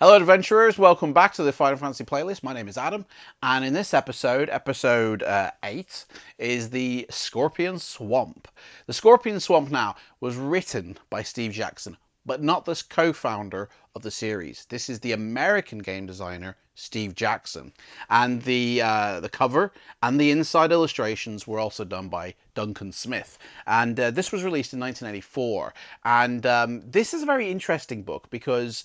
Hello adventurers, welcome back to the Final Fantasy playlist. My name is Adam, and in this episode, episode 8, is the Scorpion Swamp. The Scorpion Swamp now was written by Steve Jackson, but not the co-founder of the series. This is the American game designer, Steve Jackson. And the cover and the inside illustrations were also done by Duncan Smith. And this was released in 1984. And this is a very interesting book because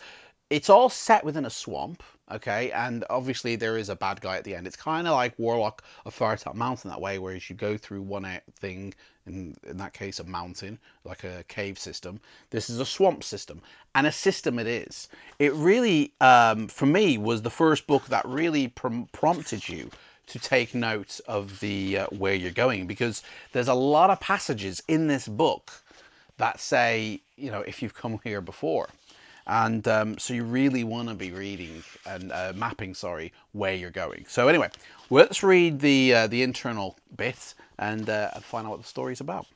it's all set within a swamp, okay? And obviously there is a bad guy at the end. It's kind of like Warlock of Firetop Mountain that way, whereas you go through one thing, in that case a mountain, like a cave system. This is a swamp system, and a system it is. It really, for me, was the first book that really prompted you to take note of the where you're going, because there's a lot of passages in this book that say, you know, if you've come here before. And so you really want to be reading and mapping, where you're going. So anyway, let's read the internal bit and find out what the story's about.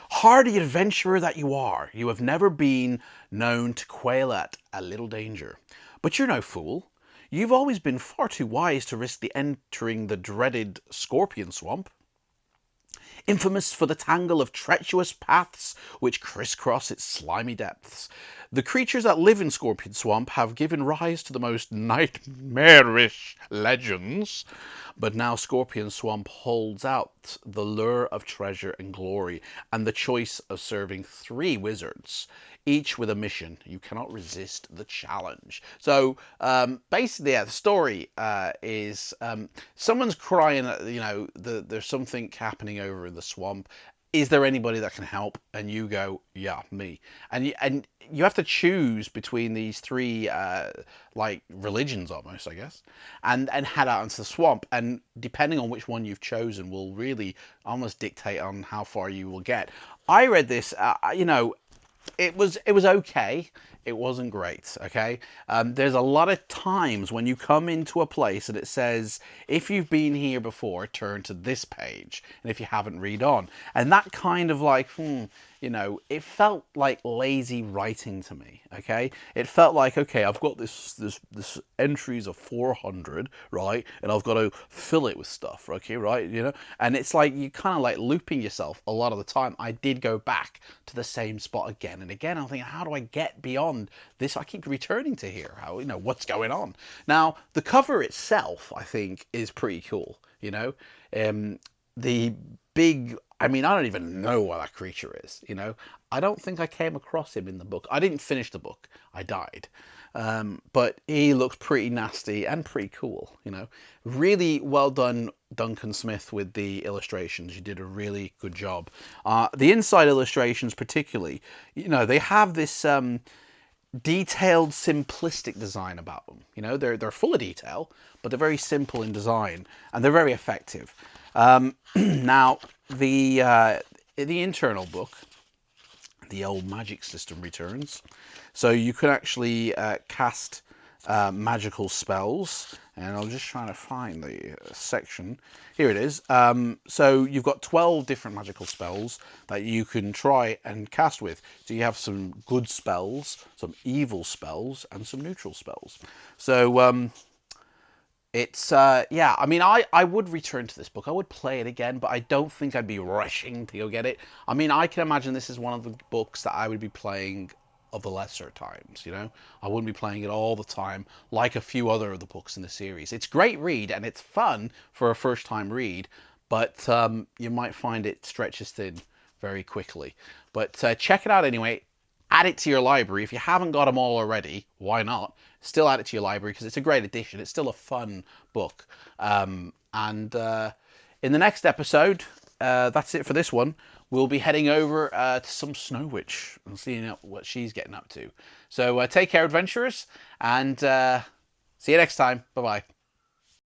Hardy adventurer that you are, you have never been known to quail at a little danger. But you're no fool. You've always been far too wise to risk entering the dreaded Scorpion Swamp. Infamous for the tangle of treacherous paths which crisscross its slimy depths. The creatures that live in Scorpion Swamp have given rise to the most nightmarish legends, but now Scorpion Swamp holds out the lure of treasure and glory, and the choice of serving 3 wizards, each with a mission. You cannot resist the challenge. So basically, yeah, the story is someone's crying, you know, there's something happening over in the swamp. Is there anybody that can help? And you go, yeah, me. And you have to choose between these 3 like religions almost, I guess, and head out into the swamp. And depending on which one you've chosen will really almost dictate on how far you will get. I read this, you know, it was okay. It wasn't great, okay? There's a lot of times when you come into a place and it says, if you've been here before, turn to this page. And if you haven't, read on. And that kind of like, you know, it felt like lazy writing to me, okay? It felt like, okay, I've got this entries of 400, right? And I've got to fill it with stuff, okay, right? You know? And it's like, you kind of like looping yourself a lot of the time. I did go back to the same spot again and again. I'm thinking, how do I get beyond this? I keep returning to here. How, you know, what's going on? Now, the cover itself, I think, is pretty cool, you know? The big, I mean, I don't even know what that creature is, you know? I don't think I came across him in the book. I didn't finish the book. I died. But he looks pretty nasty and pretty cool, you know? Really well done, Duncan Smith, with the illustrations. You did a really good job. The inside illustrations particularly, you know, they have this detailed, simplistic design about them. You know, they're full of detail, but they're very simple in design, and they're very effective. Now, the internal book, the old magic system returns. So you can actually cast magical spells. And I'm just trying to find the section. Here it is. So you've got 12 different magical spells that you can try and cast with. So you have some good spells, some evil spells, and some neutral spells. So it's, yeah, I mean, I would return to this book. I would play it again, but I don't think I'd be rushing to go get it. I mean, I can imagine this is one of the books that I would be playing of the lesser times, you know? I wouldn't be playing it all the time, like a few other of the books in the series. It's a great read, and it's fun for a first-time read, but you might find it stretches thin very quickly. But check it out anyway. Add it to your library. If you haven't got them all already, why not? Still add it to your library, because it's a great addition. It's still a fun book. And in the next episode, that's it for this one. We'll be heading over to some Snow Witch and seeing what she's getting up to. So take care, adventurers, and see you next time. Bye-bye.